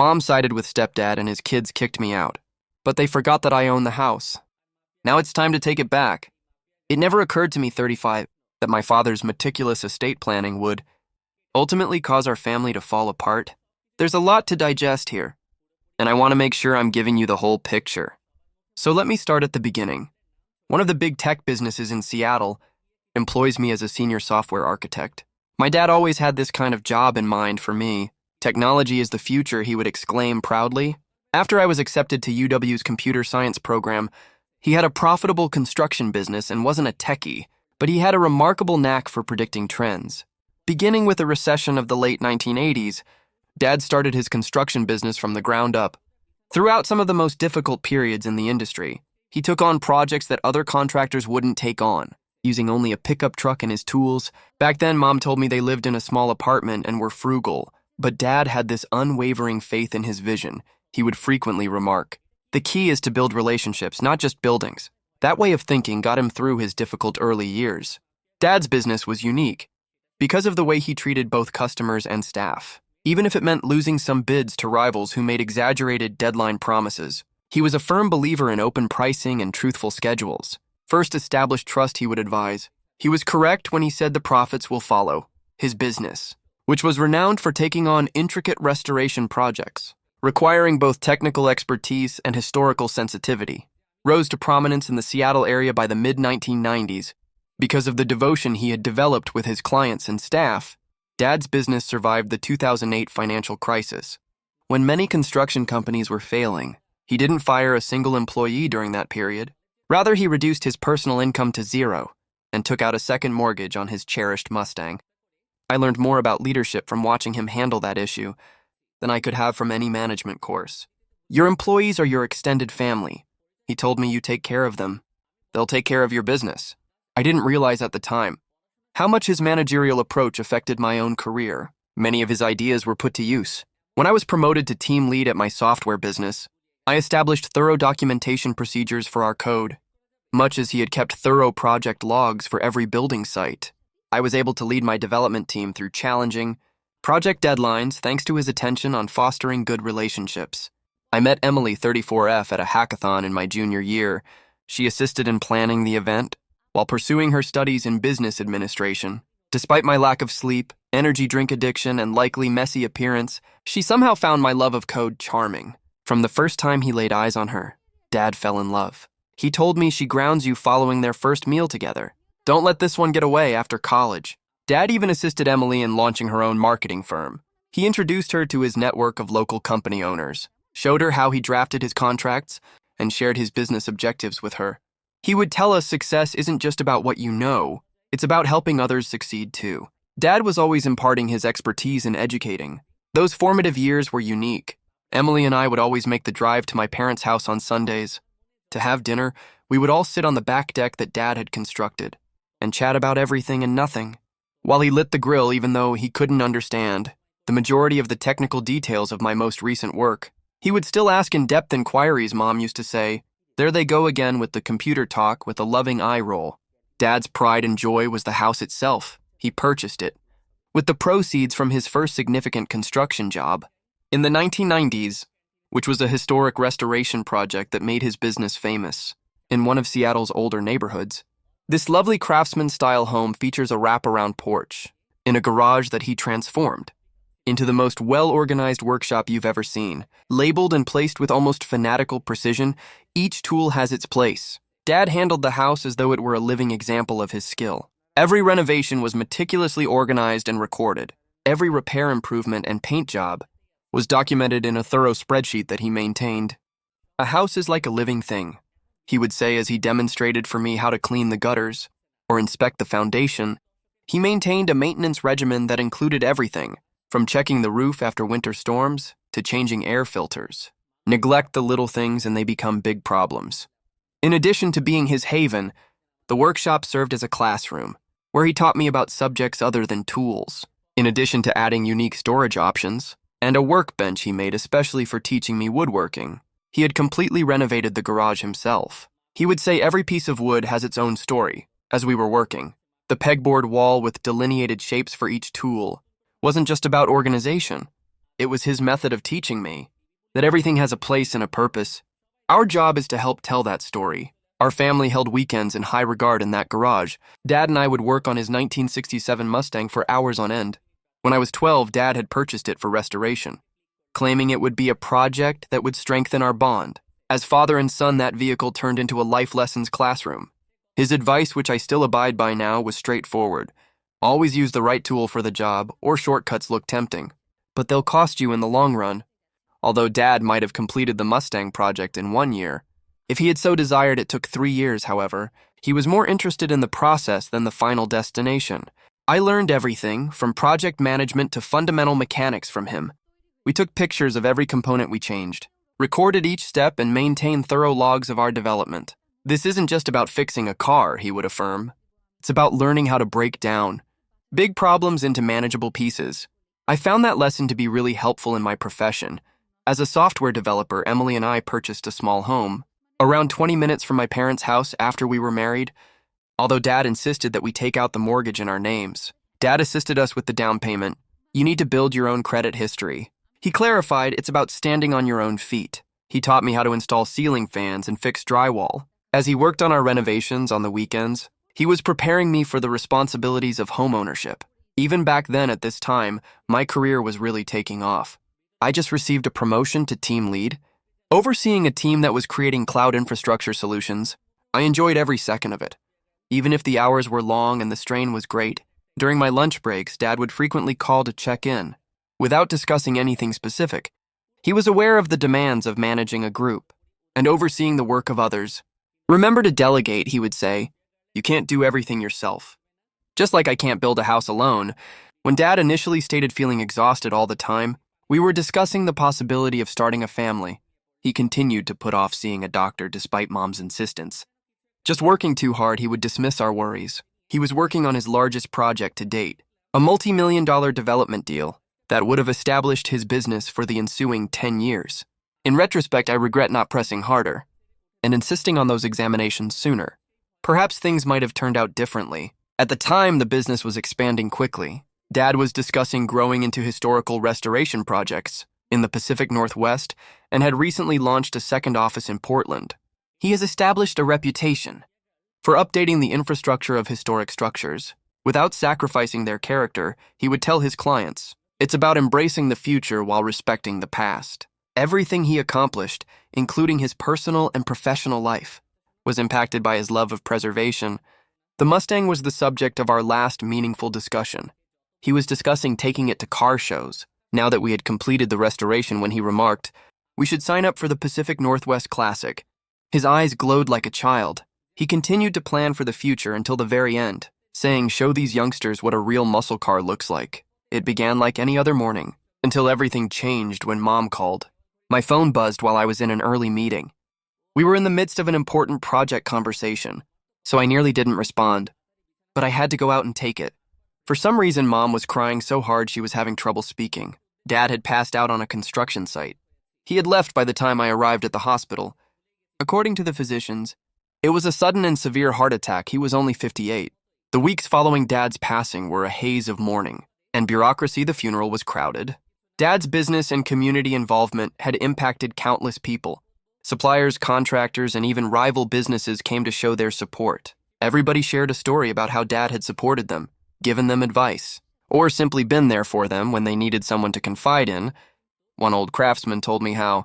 Mom sided with stepdad and his kids kicked me out. But they forgot that I own the house. Now it's time to take it back. It never occurred to me, 35, that my father's meticulous estate planning would ultimately cause our family to fall apart. There's a lot to digest here, and I want to make sure I'm giving you the whole picture. So let me start at the beginning. One of the big tech businesses in Seattle employs me as a senior software architect. My dad always had this kind of job in mind for me. Technology is the future, he would exclaim proudly. After I was accepted to UW's computer science program, he had a profitable construction business and wasn't a techie, but he had a remarkable knack for predicting trends. Beginning with the recession of the late 1980s, Dad started his construction business from the ground up. Throughout some of the most difficult periods in the industry, he took on projects that other contractors wouldn't take on, using only a pickup truck and his tools. Back then, Mom told me they lived in a small apartment and were frugal, but Dad had this unwavering faith in his vision. He would frequently remark, "The key is to build relationships, not just buildings." That way of thinking got him through his difficult early years. Dad's business was unique because of the way he treated both customers and staff. Even if it meant losing some bids to rivals who made exaggerated deadline promises, he was a firm believer in open pricing and truthful schedules. First, establish trust, he would advise. He was correct when he said the profits will follow. His business, which was renowned for taking on intricate restoration projects, requiring both technical expertise and historical sensitivity, rose to prominence in the Seattle area by the mid-1990s because of the devotion he had developed with his clients and staff. Dad's business survived the 2008 financial crisis. When many construction companies were failing, he didn't fire a single employee during that period. Rather, he reduced his personal income to zero and took out a second mortgage on his cherished Mustang. I learned more about leadership from watching him handle that issue than I could have from any management course. Your employees are your extended family. He told me you take care of them. They'll take care of your business. I didn't realize at the time how much his managerial approach affected my own career. Many of his ideas were put to use. When I was promoted to team lead at my software business, I established thorough documentation procedures for our code, much as he had kept thorough project logs for every building site. I was able to lead my development team through challenging project deadlines thanks to his attention on fostering good relationships. I met Emily, 34F, at a hackathon in my junior year. She assisted in planning the event while pursuing her studies in business administration. Despite my lack of sleep, energy drink addiction, and likely messy appearance, she somehow found my love of code charming. From the first time he laid eyes on her, Dad fell in love. He told me she grounds you following their first meal together. Don't let this one get away after college. Dad even assisted Emily in launching her own marketing firm. He introduced her to his network of local company owners, showed her how he drafted his contracts, and shared his business objectives with her. He would tell us success isn't just about what you know, it's about helping others succeed too. Dad was always imparting his expertise in educating. Those formative years were unique. Emily and I would always make the drive to my parents' house on Sundays. To have dinner, we would all sit on the back deck that Dad had constructed and chat about everything and nothing. While he lit the grill, even though he couldn't understand the majority of the technical details of my most recent work, he would still ask in-depth inquiries. Mom used to say, "There they go again with the computer talk," with a loving eye roll. Dad's pride and joy was the house itself. He purchased it with the proceeds from his first significant construction job in the 1990s, which was a historic restoration project that made his business famous in one of Seattle's older neighborhoods. This lovely craftsman-style home features a wraparound porch in a garage that he transformed into the most well-organized workshop you've ever seen. Labeled and placed with almost fanatical precision, each tool has its place. Dad handled the house as though it were a living example of his skill. Every renovation was meticulously organized and recorded. Every repair improvement and paint job was documented in a thorough spreadsheet that he maintained. "A house is like a living thing," he would say as he demonstrated for me how to clean the gutters or inspect the foundation. He maintained a maintenance regimen that included everything, from checking the roof after winter storms to changing air filters. Neglect the little things and they become big problems. In addition to being his haven, the workshop served as a classroom where he taught me about subjects other than tools, in addition to adding unique storage options and a workbench he made especially for teaching me woodworking. He had completely renovated the garage himself. He would say every piece of wood has its own story as we were working. The pegboard wall with delineated shapes for each tool wasn't just about organization. It was his method of teaching me that everything has a place and a purpose. Our job is to help tell that story. Our family held weekends in high regard in that garage. Dad and I would work on his 1967 Mustang for hours on end. When I was 12, Dad had purchased it for restoration, claiming it would be a project that would strengthen our bond. As father and son, that vehicle turned into a life lessons classroom. His advice, which I still abide by now, was straightforward. Always use the right tool for the job, or shortcuts look tempting, but they'll cost you in the long run. Although Dad might have completed the Mustang project in 1 year, if he had so desired it took 3 years, however, he was more interested in the process than the final destination. I learned everything, from project management to fundamental mechanics from him. We took pictures of every component we changed, recorded each step, and maintained thorough logs of our development. This isn't just about fixing a car, he would affirm. It's about learning how to break down big problems into manageable pieces. I found that lesson to be really helpful in my profession. As a software developer, Emily and I purchased a small home, around 20 minutes from my parents' house after we were married. Although Dad insisted that we take out the mortgage in our names, Dad assisted us with the down payment. You need to build your own credit history. He clarified it's about standing on your own feet. He taught me how to install ceiling fans and fix drywall. As he worked on our renovations on the weekends, he was preparing me for the responsibilities of homeownership. Even back then at this time, my career was really taking off. I just received a promotion to team lead, overseeing a team that was creating cloud infrastructure solutions. I enjoyed every second of it. Even if the hours were long and the strain was great, during my lunch breaks, Dad would frequently call to check in. Without discussing anything specific, he was aware of the demands of managing a group and overseeing the work of others. Remember to delegate, he would say. You can't do everything yourself. Just like I can't build a house alone, when Dad initially stated feeling exhausted all the time, we were discussing the possibility of starting a family. He continued to put off seeing a doctor despite Mom's insistence. Just working too hard, he would dismiss our worries. He was working on his largest project to date, a multi-million-dollar development deal that would have established his business for the ensuing 10 years. In retrospect, I regret not pressing harder and insisting on those examinations sooner. Perhaps things might have turned out differently. At the time, the business was expanding quickly. Dad was discussing growing into historical restoration projects in the Pacific Northwest and had recently launched a second office in Portland. He has established a reputation for updating the infrastructure of historic structures. Without sacrificing their character, he would tell his clients, it's about embracing the future while respecting the past. Everything he accomplished, including his personal and professional life, was impacted by his love of preservation. The Mustang was the subject of our last meaningful discussion. He was discussing taking it to car shows, now that we had completed the restoration, when he remarked, we should sign up for the Pacific Northwest Classic. His eyes glowed like a child. He continued to plan for the future until the very end, saying, show these youngsters what a real muscle car looks like. It began like any other morning, until everything changed when Mom called. My phone buzzed while I was in an early meeting. We were in the midst of an important project conversation, so I nearly didn't respond. But I had to go out and take it. For some reason, Mom was crying so hard she was having trouble speaking. Dad had passed out on a construction site. He had left by the time I arrived at the hospital. According to the physicians, it was a sudden and severe heart attack. He was only 58. The weeks following Dad's passing were a haze of mourning, and bureaucracy. The funeral was crowded. Dad's business and community involvement had impacted countless people. Suppliers, contractors, and even rival businesses came to show their support. Everybody shared a story about how Dad had supported them, given them advice, or simply been there for them when they needed someone to confide in. One old craftsman told me how,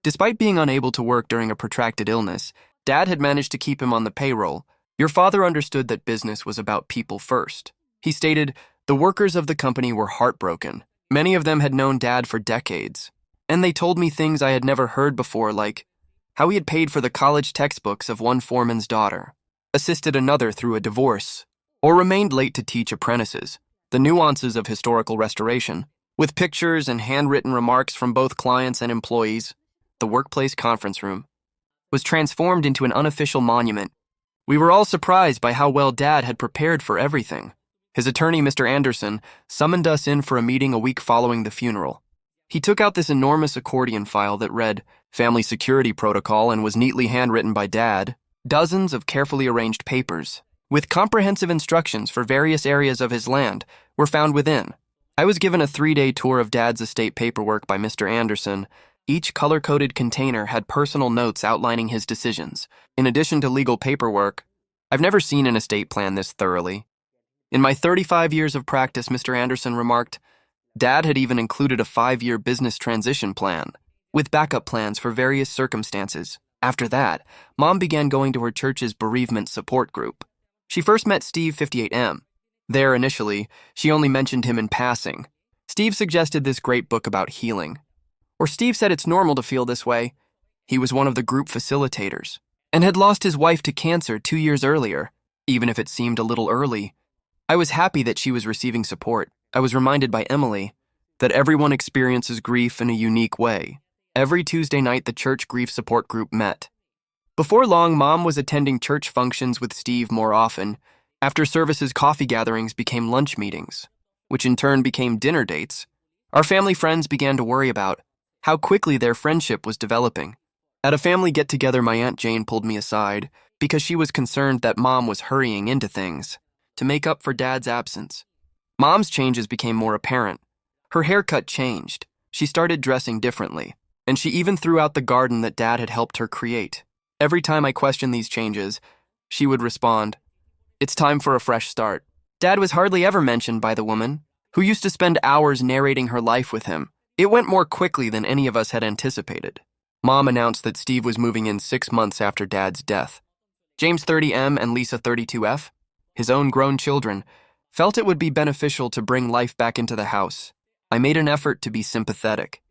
despite being unable to work during a protracted illness, Dad had managed to keep him on the payroll. Your father understood that business was about people first. He stated, the workers of the company were heartbroken. Many of them had known Dad for decades, and they told me things I had never heard before, like how he had paid for the college textbooks of one foreman's daughter, assisted another through a divorce, or remained late to teach apprentices. The nuances of historical restoration, with pictures and handwritten remarks from both clients and employees, the workplace conference room, was transformed into an unofficial monument. We were all surprised by how well Dad had prepared for everything. His attorney, Mr. Anderson, summoned us in for a meeting a week following the funeral. He took out this enormous accordion file that read Family Security Protocol and was neatly handwritten by Dad. Dozens of carefully arranged papers, with comprehensive instructions for various areas of his land, were found within. I was given a 3-day tour of Dad's estate paperwork by Mr. Anderson. Each color-coded container had personal notes outlining his decisions. In addition to legal paperwork, I've never seen an estate plan this thoroughly. In my 35 years of practice, Mr. Anderson remarked, Dad had even included a 5-year business transition plan, with backup plans for various circumstances. After that, Mom began going to her church's bereavement support group. She first met Steve 58M. There, initially, she only mentioned him in passing. Steve suggested this great book about healing. Or Steve said it's normal to feel this way. He was one of the group facilitators, and had lost his wife to cancer 2 years earlier, even if it seemed a little early. I was happy that she was receiving support. I was reminded by Emily that everyone experiences grief in a unique way. Every Tuesday night, the church grief support group met. Before long, Mom was attending church functions with Steve more often. After services, coffee gatherings became lunch meetings, which in turn became dinner dates. Our family friends began to worry about how quickly their friendship was developing. At a family get-together, my Aunt Jane pulled me aside because she was concerned that Mom was hurrying into things to make up for Dad's absence. Mom's changes became more apparent. Her haircut changed. She started dressing differently, and she even threw out the garden that Dad had helped her create. Every time I questioned these changes, she would respond, "It's time for a fresh start." Dad was hardly ever mentioned by the woman, who used to spend hours narrating her life with him. It went more quickly than any of us had anticipated. Mom announced that Steve was moving in 6 months after Dad's death. James 30M and Lisa 32F, his own grown children, felt it would be beneficial to bring life back into the house. I made an effort to be sympathetic,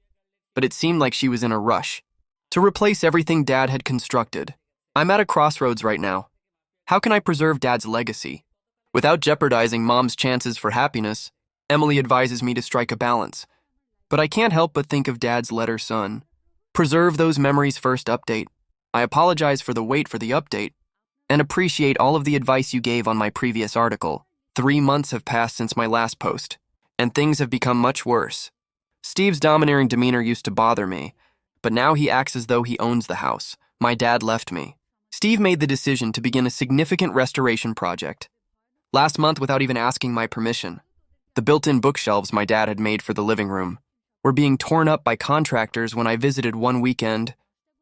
but it seemed like she was in a rush to replace everything Dad had constructed. I'm at a crossroads right now. How can I preserve Dad's legacy without jeopardizing Mom's chances for happiness? Emily advises me to strike a balance, but I can't help but think of Dad's letter son. Preserve those memories first. Update. I apologize for the wait for the update and appreciate all of the advice you gave on my previous article. 3 months have passed since my last post, and things have become much worse. Steve's domineering demeanor used to bother me, but now he acts as though he owns the house. My dad left me. Steve made the decision to begin a significant restoration project. Last month, without even asking my permission, the built-in bookshelves my dad had made for the living room were being torn up by contractors when I visited one weekend.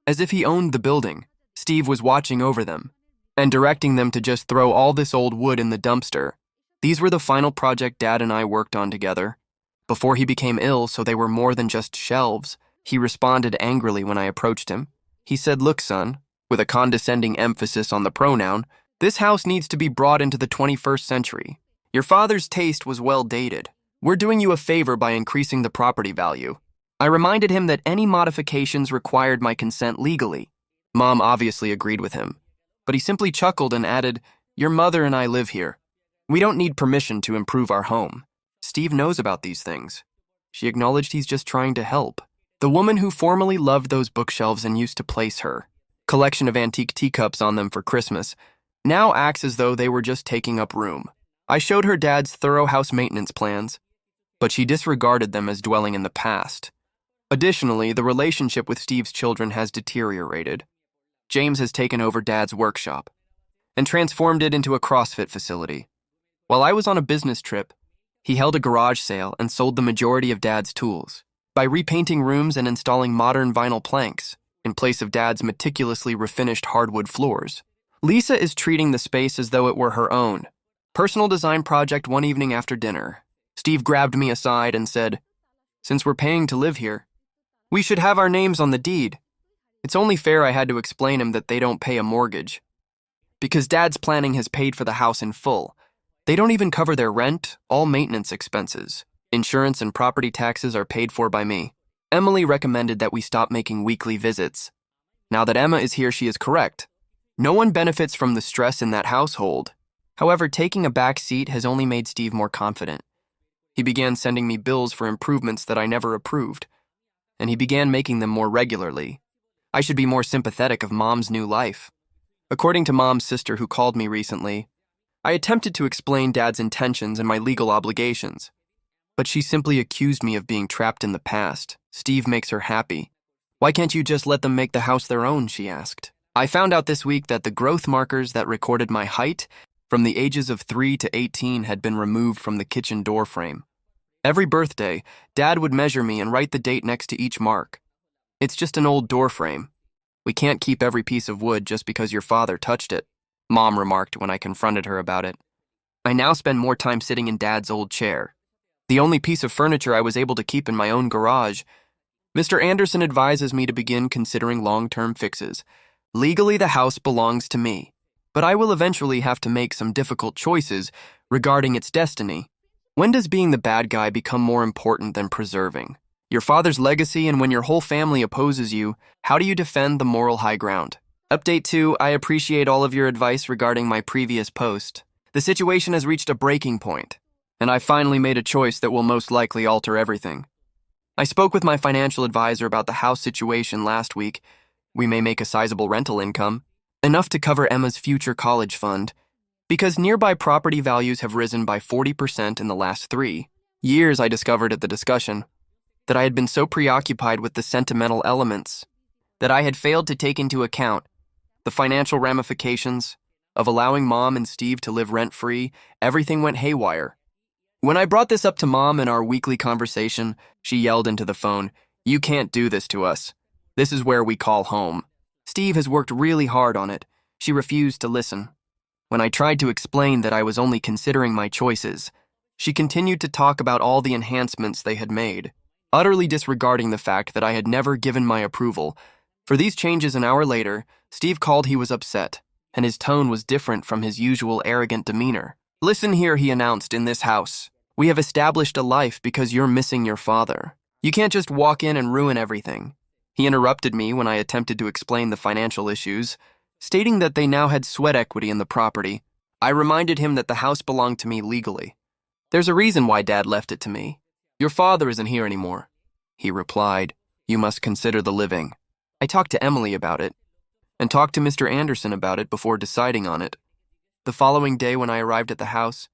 As if he owned the building, Steve was watching over them and directing them to just throw all this old wood in the dumpster. These were the final project Dad and I worked on together. Before he became ill, so they were more than just shelves, he responded angrily when I approached him. He said, "Look, son," with a condescending emphasis on the pronoun, "this house needs to be brought into the 21st century. Your father's taste was well dated. We're doing you a favor by increasing the property value." I reminded him that any modifications required my consent legally. Mom obviously agreed with him, but he simply chuckled and added, "Your mother and I live here. We don't need permission to improve our home. Steve knows about these things." She acknowledged he's just trying to help. The woman who formerly loved those bookshelves and used to place her collection of antique teacups on them for Christmas now acts as though they were just taking up room. I showed her Dad's thorough house maintenance plans, but she disregarded them as dwelling in the past. Additionally, the relationship with Steve's children has deteriorated. James has taken over Dad's workshop and transformed it into a CrossFit facility. While I was on a business trip, he held a garage sale and sold the majority of Dad's tools by repainting rooms and installing modern vinyl planks in place of Dad's meticulously refinished hardwood floors. Lisa is treating the space as though it were her own personal design project. One evening after dinner, Steve grabbed me aside and said, "Since we're paying to live here, we should have our names on the deed." It's only fair I had to explain him that they don't pay a mortgage, because Dad's planning has paid for the house in full. They don't even cover their rent, all maintenance expenses. Insurance and property taxes are paid for by me. Emily recommended that we stop making weekly visits. Now that Emma is here, she is correct. No one benefits from the stress in that household. However, taking a back seat has only made Steve more confident. He began sending me bills for improvements that I never approved, and he began making them more regularly. I should be more sympathetic of Mom's new life. According to Mom's sister, who called me recently, I attempted to explain Dad's intentions and my legal obligations, but she simply accused me of being trapped in the past. Steve makes her happy. "Why can't you just let them make the house their own?" she asked. I found out this week that the growth markers that recorded my height from the ages of 3 to 18 had been removed from the kitchen door frame. Every birthday, Dad would measure me and write the date next to each mark. It's just an old door frame. We can't keep every piece of wood just because your father touched it, Mom remarked when I confronted her about it. I now spend more time sitting in Dad's old chair, the only piece of furniture I was able to keep in my own garage. Mr. Anderson advises me to begin considering long-term fixes. Legally, the house belongs to me, but I will eventually have to make some difficult choices regarding its destiny. When does being the bad guy become more important than preserving your father's legacy, and when your whole family opposes you, how do you defend the moral high ground? Update 2, I appreciate all of your advice regarding my previous post. The situation has reached a breaking point, and I finally made a choice that will most likely alter everything. I spoke with my financial advisor about the house situation last week. We may make a sizable rental income, enough to cover Emma's future college fund, because nearby property values have risen by 40% in the last 3 years. I discovered at the discussion that I had been so preoccupied with the sentimental elements that I had failed to take into account the financial ramifications of allowing Mom and Steve to live rent-free. Everything went haywire. When I brought this up to Mom in our weekly conversation, she yelled into the phone, "You can't do this to us. This is where we call home. Steve has worked really hard on it." She refused to listen. When I tried to explain that I was only considering my choices, she continued to talk about all the enhancements they had made, utterly disregarding the fact that I had never given my approval for these changes. An hour later, Steve called. He was upset, and his tone was different from his usual arrogant demeanor. "Listen here," he announced, "in this house, we have established a life because you're missing your father. You can't just walk in and ruin everything." He interrupted me when I attempted to explain the financial issues, stating that they now had sweat equity in the property. I reminded him that the house belonged to me legally. "There's a reason why Dad left it to me. Your father isn't here anymore." He replied, "You must consider the living." I talked to Emily about it, and talked to Mr. Anderson about it before deciding on it. The following day when I arrived at the house,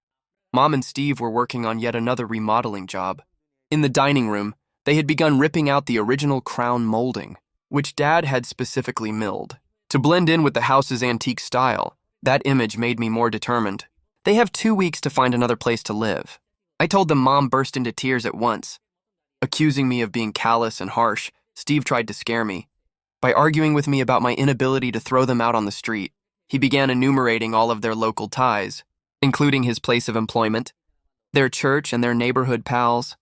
Mom and Steve were working on yet another remodeling job. In the dining room, they had begun ripping out the original crown molding, which Dad had specifically milled to blend in with the house's antique style. That image made me more determined. They have 2 weeks to find another place to live. I told them. Mom burst into tears at once. Accusing me of being callous and harsh, Steve tried to scare me by arguing with me about my inability to throw them out on the street. He began enumerating all of their local ties, including his place of employment, their church, and their neighborhood pals.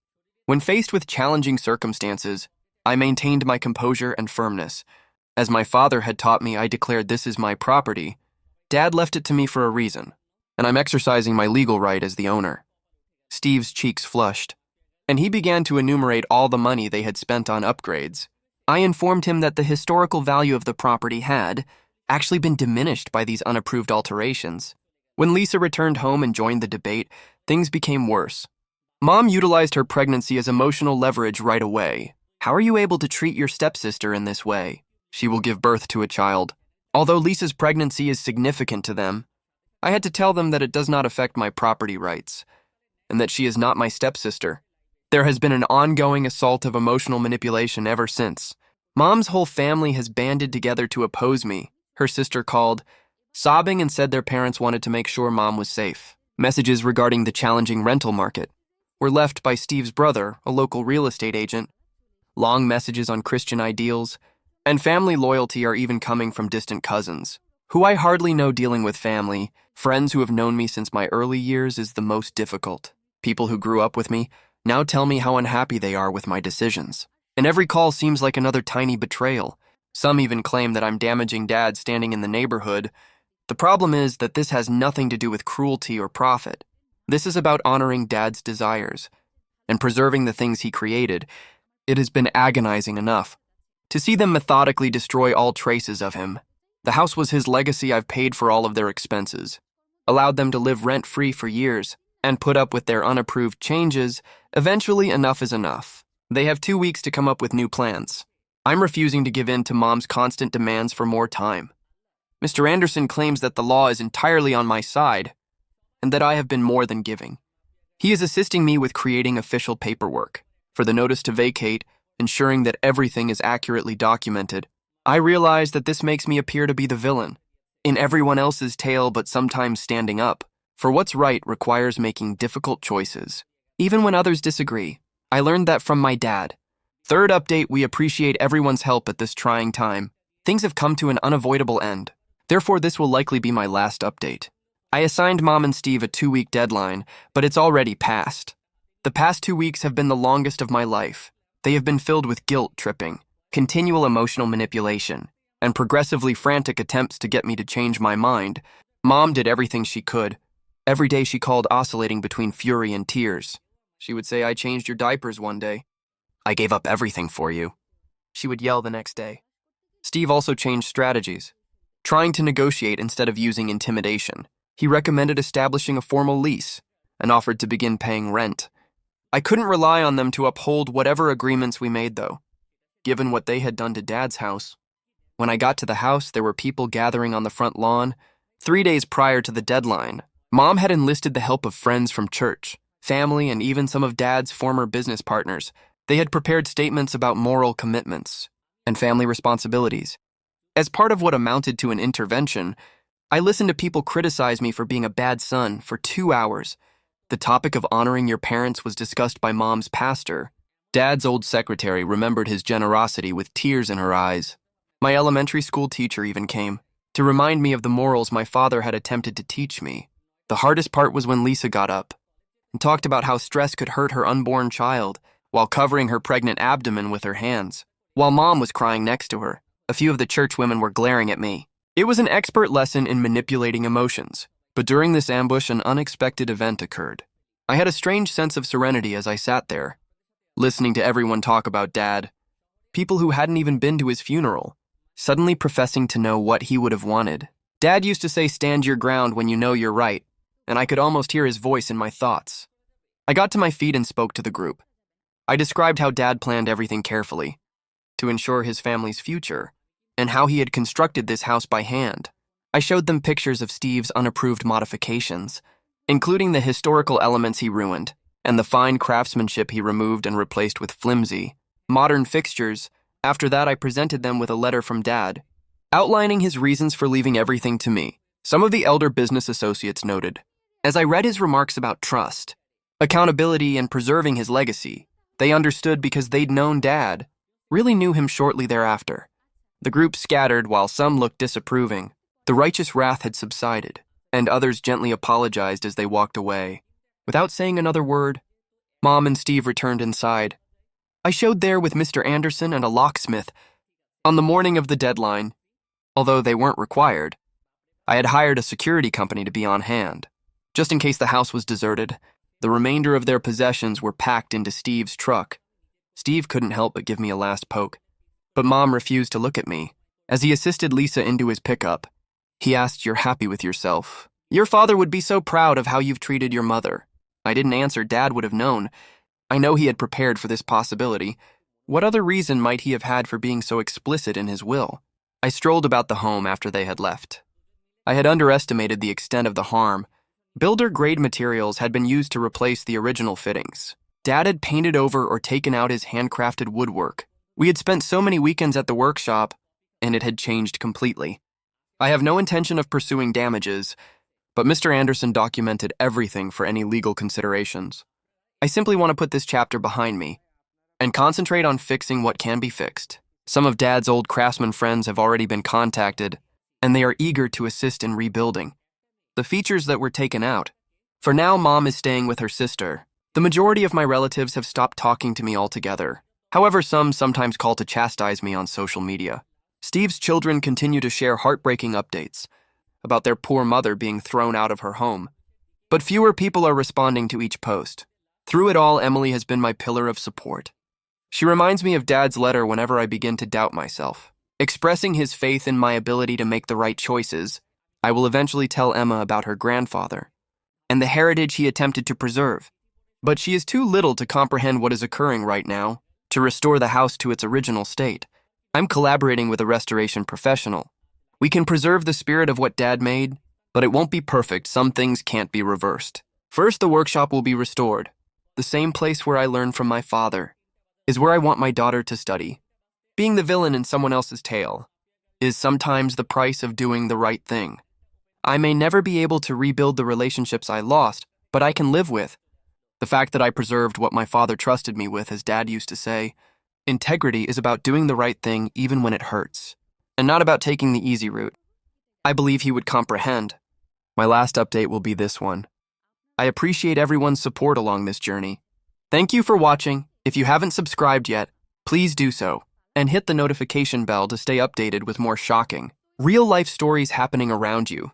When faced with challenging circumstances, I maintained my composure and firmness. As my father had taught me, I declared, "This is my property. Dad left it to me for a reason, and I'm exercising my legal right as the owner." Steve's cheeks flushed, and he began to enumerate all the money they had spent on upgrades. I informed him that the historical value of the property had actually been diminished by these unapproved alterations. When Lisa returned home and joined the debate, things became worse. Mom utilized her pregnancy as emotional leverage right away. "How are you able to treat your stepsister in this way? She will give birth to a child." Although Lisa's pregnancy is significant to them, I had to tell them that it does not affect my property rights, and that she is not my stepsister. There has been an ongoing assault of emotional manipulation ever since. Mom's whole family has banded together to oppose me. Her sister called, sobbing, and said their parents wanted to make sure Mom was safe. Messages regarding the challenging rental market were left by Steve's brother, a local real estate agent. Long messages on Christian ideals and family loyalty are even coming from distant cousins, who I hardly know. Dealing with family, friends who have known me since my early years, is the most difficult. People who grew up with me now tell me how unhappy they are with my decisions, and every call seems like another tiny betrayal. Some even claim that I'm damaging Dad standing in the neighborhood. The problem is that this has nothing to do with cruelty or profit. This is about honoring Dad's desires and preserving the things he created. It has been agonizing enough to see them methodically destroy all traces of him. The house was his legacy. I've paid for all of their expenses, allowed them to live rent-free for years, and put up with their unapproved changes. Eventually, enough is enough. They have 2 weeks to come up with new plans. I'm refusing to give in to Mom's constant demands for more time. Mr. Anderson claims that the law is entirely on my side, and that I have been more than giving. He is assisting me with creating official paperwork for the notice to vacate, ensuring that everything is accurately documented. I realize that this makes me appear to be the villain in everyone else's tale, but sometimes standing up for what's right requires making difficult choices. even when others disagree. I learned that from my dad. Third update, we appreciate everyone's help at this trying time. Things have come to an unavoidable end. Therefore, this will likely be my last update. I assigned Mom and Steve a 2-week deadline, but it's already passed. The past 2 weeks have been the longest of my life. They have been filled with guilt tripping, continual emotional manipulation, and progressively frantic attempts to get me to change my mind. Mom did everything she could. Every day she called, oscillating between fury and tears. She would say, "I changed your diapers one day. I gave up everything for you." She would yell the next day. Steve also changed strategies, trying to negotiate instead of using intimidation. He recommended establishing a formal lease and offered to begin paying rent. I couldn't rely on them to uphold whatever agreements we made, though, given what they had done to Dad's house. When I got to the house, there were people gathering on the front lawn. 3 days prior to the deadline, Mom had enlisted the help of friends from church, family, and even some of Dad's former business partners. They had prepared statements about moral commitments and family responsibilities. As part of what amounted to an intervention, I listened to people criticize me for being a bad son for 2 hours. The topic of honoring your parents was discussed by Mom's pastor. Dad's old secretary remembered his generosity with tears in her eyes. My elementary school teacher even came to remind me of the morals my father had attempted to teach me. The hardest part was when Lisa got up and talked about how stress could hurt her unborn child while covering her pregnant abdomen with her hands. While Mom was crying next to her, a few of the church women were glaring at me. It was an expert lesson in manipulating emotions, but during this ambush, an unexpected event occurred. I had a strange sense of serenity as I sat there, listening to everyone talk about Dad, people who hadn't even been to his funeral, suddenly professing to know what he would have wanted. Dad used to say, "Stand your ground when you know you're right," and I could almost hear his voice in my thoughts. I got to my feet and spoke to the group. I described how Dad planned everything carefully to ensure his family's future, and how he had constructed this house by hand. I showed them pictures of Steve's unapproved modifications, including the historical elements he ruined, and the fine craftsmanship he removed and replaced with flimsy, modern fixtures. After that, I presented them with a letter from Dad, outlining his reasons for leaving everything to me. Some of the elder business associates noted, as I read his remarks about trust, accountability, and preserving his legacy, they understood because they'd known Dad, really knew him shortly thereafter. The group scattered while some looked disapproving. The righteous wrath had subsided, and others gently apologized as they walked away. Without saying another word, Mom and Steve returned inside. I showed there with Mr. Anderson and a locksmith. On the morning of the deadline, although they weren't required, I had hired a security company to be on hand. Just in case the house was deserted, the remainder of their possessions were packed into Steve's truck. Steve couldn't help but give me a last poke, but Mom refused to look at me. As he assisted Lisa into his pickup, he asked, "You're happy with yourself? Your father would be so proud of how you've treated your mother." I didn't answer. Dad would have known. I know he had prepared for this possibility. What other reason might he have had for being so explicit in his will? I strolled about the home after they had left. I had underestimated the extent of the harm. Builder-grade materials had been used to replace the original fittings. Dad had painted over or taken out his handcrafted woodwork. We had spent so many weekends at the workshop, and it had changed completely. I have no intention of pursuing damages, but Mr. Anderson documented everything for any legal considerations. I simply want to put this chapter behind me and concentrate on fixing what can be fixed. Some of Dad's old craftsman friends have already been contacted, and they are eager to assist in rebuilding the features that were taken out. For now, Mom is staying with her sister. The majority of my relatives have stopped talking to me altogether. However, some sometimes call to chastise me on social media. Steve's children continue to share heartbreaking updates about their poor mother being thrown out of her home. But fewer people are responding to each post. Through it all, Emily has been my pillar of support. She reminds me of Dad's letter whenever I begin to doubt myself. Expressing his faith in my ability to make the right choices, I will eventually tell Emma about her grandfather and the heritage he attempted to preserve. But she is too little to comprehend what is occurring right now to restore the house to its original state. I'm collaborating with a restoration professional. We can preserve the spirit of what Dad made, but it won't be perfect. Some things can't be reversed. First, the workshop will be restored. The same place where I learned from my father is where I want my daughter to study. Being the villain in someone else's tale is sometimes the price of doing the right thing. I may never be able to rebuild the relationships I lost, but I can live with The fact that I preserved what my father trusted me with, as Dad used to say, integrity is about doing the right thing even when it hurts, and not about taking the easy route. I believe he would comprehend. My last update will be this one. I appreciate everyone's support along this journey. Thank you for watching. If you haven't subscribed yet, please do so, and hit the notification bell to stay updated with more shocking, real-life stories happening around you.